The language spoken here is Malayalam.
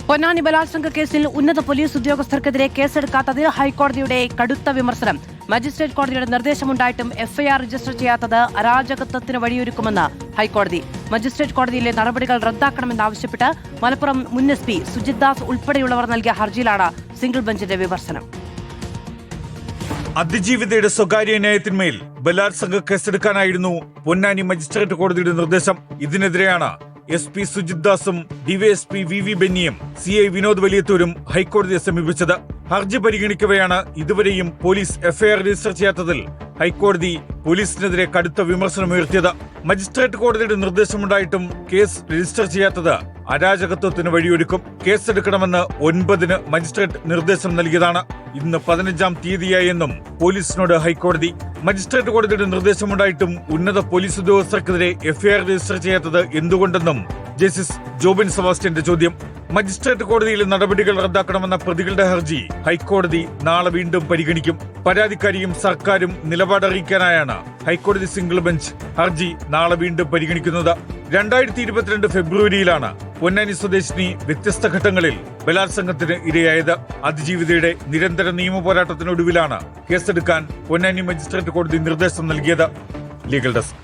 പൊന്നാനി ബലാത്സംഗ കേസിൽ ഉന്നത പോലീസ് ഉദ്യോഗസ്ഥർക്കെതിരെ കേസെടുക്കാത്തതിന് ഹൈക്കോടതിയുടെ കടുത്ത വിമർശനം. മജിസ്ട്രേറ്റ് കോടതിയുടെ നിർദ്ദേശമുണ്ടായിട്ടും എഫ്ഐആർ രജിസ്റ്റർ ചെയ്യാത്തത് അരാജകത്വത്തിന് വഴിയൊരുക്കുമെന്ന് ഹൈക്കോടതി. മജിസ്ട്രേറ്റ് കോടതിയിലെ നടപടികൾ റദ്ദാക്കണമെന്നാവശ്യപ്പെട്ട് മലപ്പുറം മുൻ SP സുജിത് ദാസ് ഉൾപ്പെടെയുള്ളവർ നൽകിയ ഹർജിയിലാണ് സിംഗിൾ ബെഞ്ചിന്റെ വിമർശനം. അതിജീവിതയുടെ സ്വകാര്യ ന്യായത്തിന്മേൽ ബലാത്സംഗ കേസെടുക്കാനായിരുന്നു പൊന്നാനി മജിസ്ട്രേറ്റ് കോടതിയുടെ നിർദ്ദേശം. ഇതിനെതിരെയാണ് SP Sujith ദാസും DYSP VV ബെന്നിയും CI Vinod വലിയത്തൂരും ഹൈക്കോടതിയെ സമീപിച്ചത്. ഹർജി പരിഗണിക്കവെയാണ് ഇതുവരെയും പോലീസ് എഫ്ഐആർ രജിസ്റ്റർ ചെയ്യാത്തതിൽ ഹൈക്കോടതി പോലീസിനെതിരെ കടുത്ത വിമർശനമുയർത്തിയത്. മജിസ്ട്രേറ്റ് കോടതിയുടെ നിർദ്ദേശമുണ്ടായിട്ടും കേസ് രജിസ്റ്റർ ചെയ്യാത്തത് അരാജകത്വത്തിന് വഴിയൊരുക്കും. കേസെടുക്കണമെന്ന് 9-ന് മജിസ്ട്രേറ്റ് നിർദ്ദേശം നൽകിയതാണ്. ഇന്ന് 15-ാം തീയതിയായെന്നും പോലീസിനോട് ഹൈക്കോടതി. മജിസ്ട്രേറ്റ് കോടതിയുടെ നിർദ്ദേശമുണ്ടായിട്ടും ഉന്നത പോലീസ് ഉദ്യോഗസ്ഥർക്കെതിരെ എഫ്ഐആർ രജിസ്റ്റർ ചെയ്യാത്തത് എന്തുകൊണ്ടെന്നും ജസ്റ്റിസ് ജോബിൻ സെബാസ്റ്റ്യന്റെ ചോദ്യം. മജിസ്ട്രേറ്റ് കോടതിയിലെ നടപടികൾ റദ്ദാക്കണമെന്ന പ്രതികളുടെ ഹർജി ഹൈക്കോടതി നാളെ വീണ്ടും പരിഗണിക്കും. പരാതിക്കാരിയും സർക്കാരും നിലപാടറിയിക്കാനായാണ് ഹൈക്കോടതി സിംഗിൾ ബെഞ്ച് ഹർജി നാളെ വീണ്ടും പരിഗണിക്കുന്നത്. 2022 ഫെബ്രുവരിയിലാണ് പൊന്നാനി സ്വദേശിനി വ്യത്യസ്ത ഘട്ടങ്ങളിൽ ബലാത്സംഗത്തിന് ഇരയായത്. അതിജീവിതയുടെ നിരന്തര നിയമ പോരാട്ടത്തിനൊടുവിലാണ് കേസെടുക്കാൻ പൊന്നാനി മജിസ്ട്രേറ്റ് കോടതി നിർദ്ദേശം നൽകിയത്. Legal desk.